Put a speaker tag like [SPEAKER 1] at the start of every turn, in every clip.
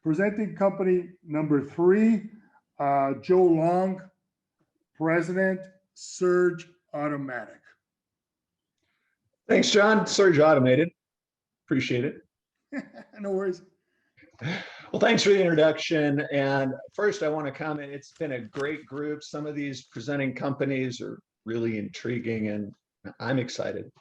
[SPEAKER 1] Presenting company number 3, Joe Long, President, Surge Automatic.
[SPEAKER 2] Thanks, John. Surge Automated. Appreciate it.
[SPEAKER 1] No worries.
[SPEAKER 2] Well, thanks for the introduction. And first, I want to comment, it's been a great group. Some of these presenting companies are really intriguing, and I'm excited.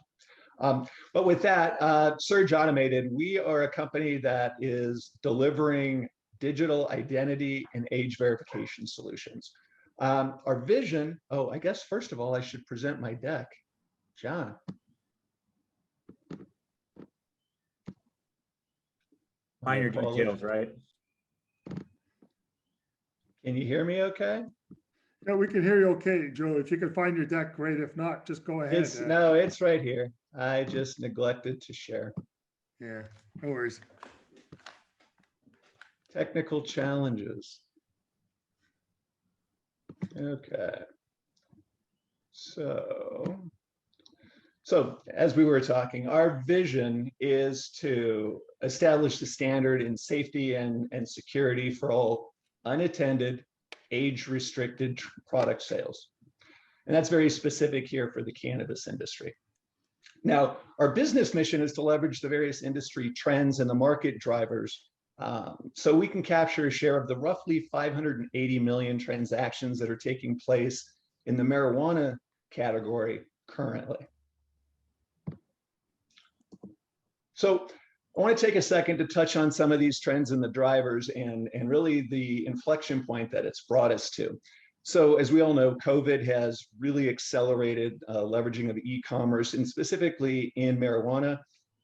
[SPEAKER 2] But with that, Surge Automated, we are a company that is delivering digital identity and age verification solutions. Our vision, I guess, first of all, I should present my deck. John.
[SPEAKER 3] Minor details, right?
[SPEAKER 2] Can you hear me okay?
[SPEAKER 1] Yeah, we can hear you okay, Joe. If you can find your deck, great. If not, just go ahead.
[SPEAKER 2] No, it's right here. I just neglected to share.
[SPEAKER 1] Yeah, no worries.
[SPEAKER 2] Technical challenges. Okay. So as we were talking, our vision is to establish the standard in safety and security for all unattended, age-restricted product sales. And that's very specific here for the cannabis industry. Now, our business mission is to leverage the various industry trends and the market drivers so we can capture a share of the roughly 580 million transactions that are taking place in the marijuana category currently. So I want to take a second to touch on some of these trends and the drivers and really the inflection point that it's brought us to. So as we all know, COVID has really accelerated leveraging of e-commerce, and specifically in marijuana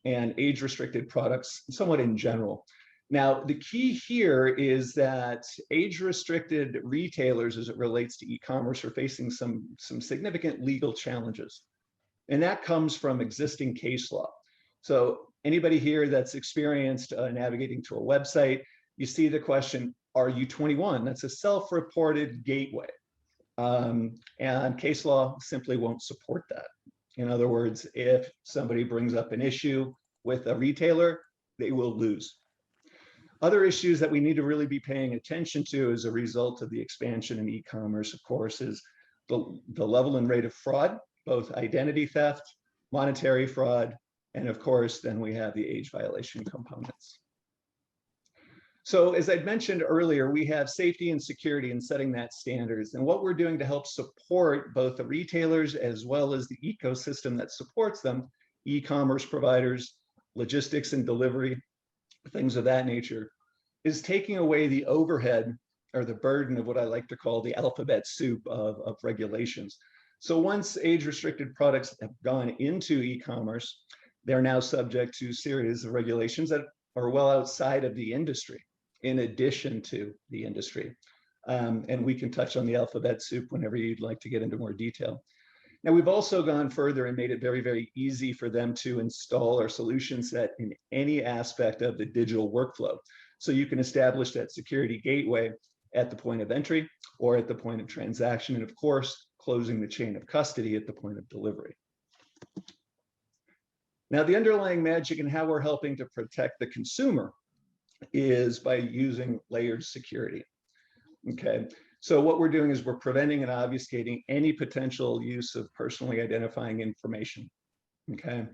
[SPEAKER 2] and age-restricted products, somewhat in general. Now, the key here is that age-restricted retailers, as it relates to e-commerce, are facing some significant legal challenges. And that comes from existing case law. So anybody here that's experienced navigating to a website, you see the question, are you 21? That's a self-reported gateway. And case law simply won't support that. In other words, if somebody brings up an issue with a retailer, they will lose. Other issues that we need to really be paying attention to as a result of the expansion in e-commerce, of course, is the level and rate of fraud, both identity theft, monetary fraud, and of course, then we have the age violation components. So as I'd mentioned earlier, we have safety and security in setting that standards. And what we're doing to help support both the retailers as well as the ecosystem that supports them, e-commerce providers, logistics and delivery, things of that nature, is taking away the overhead or the burden of what I like to call the alphabet soup of regulations. So once age-restricted products have gone into e-commerce, they're now subject to a series of regulations that are well outside of the industry, in addition to the industry. And we can touch on the alphabet soup whenever you'd like to get into more detail. Now, we've also gone further and made it very, very easy for them to install our solution set in any aspect of the digital workflow. So you can establish that security gateway at the point of entry or at the point of transaction, and of course, closing the chain of custody at the point of delivery. Now, the underlying magic in how we're helping to protect the consumer is by using layered security. Okay, so what we're doing is we're preventing and obfuscating any potential use of personally identifying information. Okay,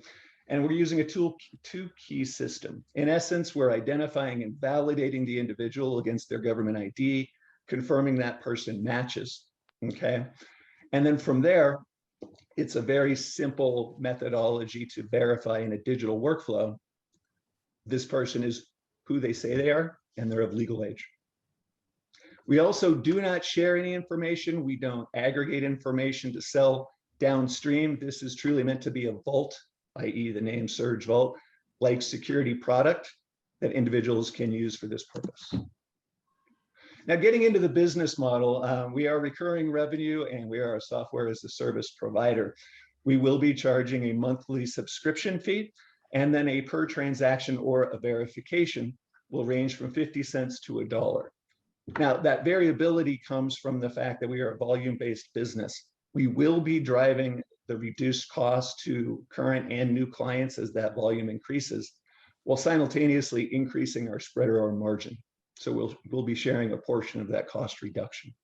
[SPEAKER 2] and we're using a two-key system. In essence, we're identifying and validating the individual against their government ID, confirming that person matches. Okay, and then from there, it's a very simple methodology to verify in a digital workflow this person is who they say they are and they're of legal age. We also do not share any information. We don't aggregate information to sell downstream. This is truly meant to be a vault, i.e. the name Surge Vault, like security product that individuals can use for this purpose. Now, getting into the business model, we are recurring revenue and we are a software as a service provider. We will be charging a monthly subscription fee, and then a per transaction or a verification will range from 50 cents to $1. Now, that variability comes from the fact that we are a volume-based business. We will be driving the reduced cost to current and new clients as that volume increases, while simultaneously increasing our spread or our margin. So we'll be sharing a portion of that cost reduction.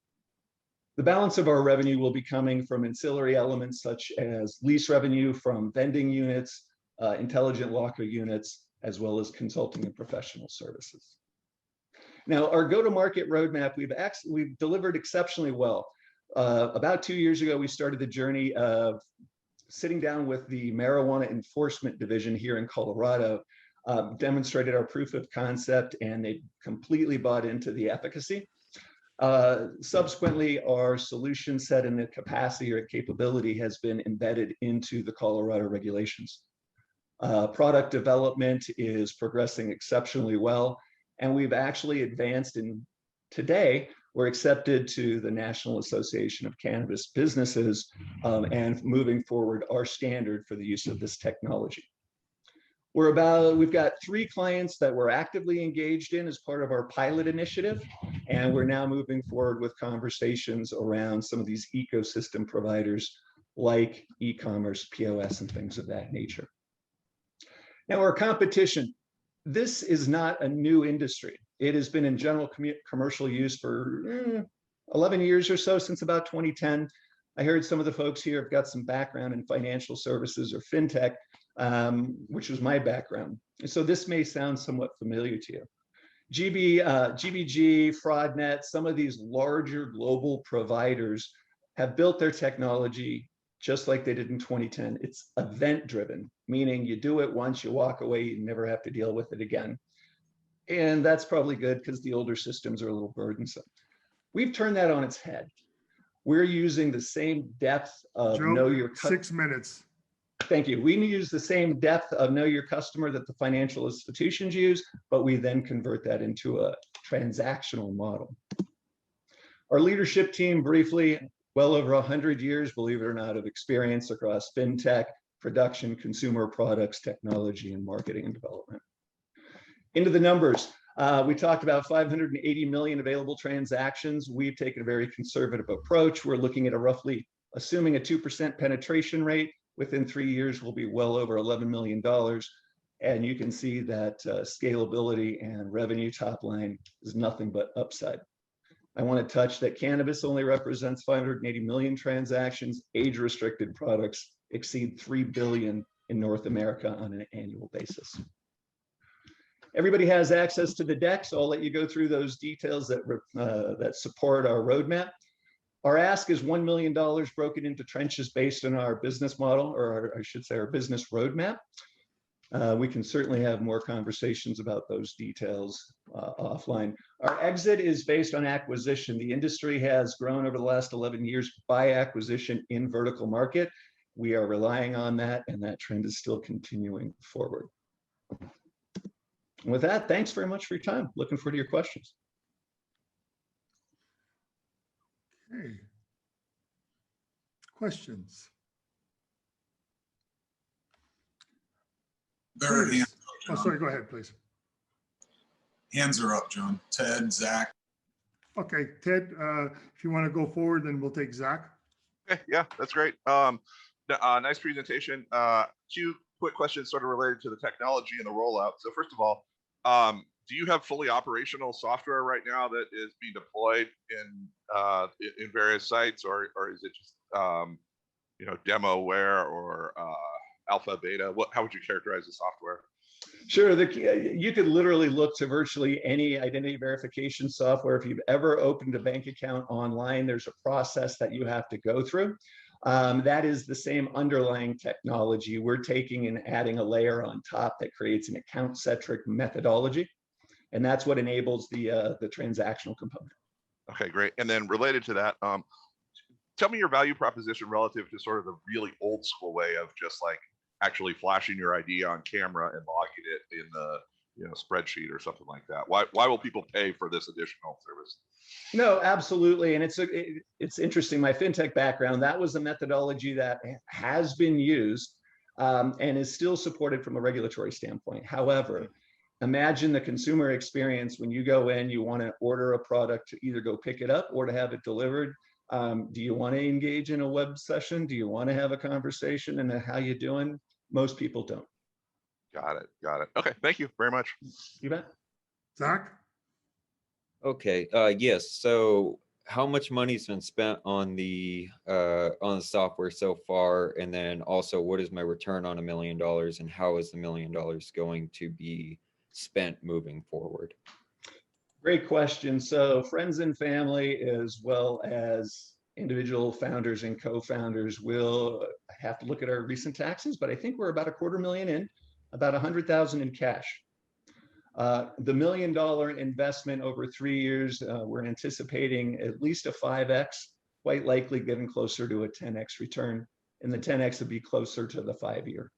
[SPEAKER 2] The balance of our revenue will be coming from ancillary elements such as lease revenue from vending units, intelligent locker units, as well as consulting and professional services. Now, our go-to-market roadmap, we've delivered exceptionally well. About 2 years ago, we started the journey of sitting down with the Marijuana Enforcement Division here in Colorado, demonstrated our proof of concept, and they completely bought into the efficacy. Subsequently, our solution set and the capacity or capability has been embedded into the Colorado regulations. Product development is progressing exceptionally well, and we've actually advanced, and today we're accepted to the National Association of Cannabis Businesses, and moving forward our standard for the use of this technology. We've got 3 clients that we're actively engaged in as part of our pilot initiative, and we're now moving forward with conversations around some of these ecosystem providers like e-commerce, POS, and things of that nature. Now, our competition, this is not a new industry. It has been in general commercial use for 11 years or so, since about 2010. I heard some of the folks here have got some background in financial services or fintech, which was my background. So this may sound somewhat familiar to you. GBG, FraudNet, some of these larger global providers have built their technology just like they did in 2010. It's event driven, meaning you do it once, you walk away, you never have to deal with it again. And that's probably good because the older systems are a little burdensome. We've turned that on its head. We're using the same depth of know your
[SPEAKER 1] 6 minutes.
[SPEAKER 2] Thank you. We use the same depth of know your customer that the financial institutions use, but we then convert that into a transactional model. Our leadership team, briefly, well over 100 years, believe it or not, of experience across fintech, production, consumer products, technology, and marketing and development. Into the numbers. We talked about 580 million available transactions. We've taken a very conservative approach. We're looking at a roughly, assuming a 2% penetration rate, within 3 years we'll be well over $11 million. And you can see that scalability and revenue top line is nothing but upside. I want to touch that cannabis only represents 580 million transactions. Age-restricted products exceed 3 billion in North America on an annual basis. Everybody has access to the deck, so I'll let you go through those details that support our roadmap. Our ask is $1 million broken into tranches based on our business model, or I should say our business roadmap. We can certainly have more conversations about those details offline. Our exit is based on acquisition. The industry has grown over the last 11 years by acquisition in vertical market. We are relying on that, and that trend is still continuing forward. With that, thanks very much for your time. Looking forward to your questions.
[SPEAKER 1] Okay. Questions?
[SPEAKER 4] There are hands up,
[SPEAKER 1] Oh, sorry, go ahead, please.
[SPEAKER 4] Hands are up, John. Ted, Zach.
[SPEAKER 1] Okay, Ted, if you want to go forward, then we'll take Zach.
[SPEAKER 5] Okay, yeah, that's great. Nice presentation. 2 quick questions sort of related to the technology and the rollout. So first of all, do you have fully operational software right now that is being deployed in various sites, or is it just demoware or alpha, beta? How would you characterize the software?
[SPEAKER 2] Sure. You could literally look to virtually any identity verification software. If you've ever opened a bank account online, there's a process that you have to go through. That is the same underlying technology. We're taking and adding a layer on top that creates an account-centric methodology, and that's what enables the transactional component.
[SPEAKER 5] Okay, great. And then related to that, tell me your value proposition relative to sort of the really old school way of just like actually flashing your ID on camera and logging it in the spreadsheet or something like that. Why will people pay for this additional service?
[SPEAKER 2] No, absolutely. And it's interesting. My fintech background, that was a methodology that has been used and is still supported from a regulatory standpoint. However, imagine the consumer experience when you go in, you want to order a product to either go pick it up or to have it delivered. Do you want to engage in a web session? Do you want to have a conversation and how you doing? Most people don't.
[SPEAKER 5] Got it. Okay, thank you very much.
[SPEAKER 2] You bet.
[SPEAKER 1] Zach?
[SPEAKER 6] Okay, yes, so how much money's been spent on the software so far? And then also, what is my return on $1 million, and how is the $1 million going to be spent moving forward?
[SPEAKER 2] Great question. So friends and family, as well as individual founders and co-founders, will have to look at our recent taxes, but I think we're about $250,000 in, about 100,000 in cash. The $1 million investment over 3 years, we're anticipating at least a 5x, quite likely getting closer to a 10x return, and the 10x would be closer to the 5-year.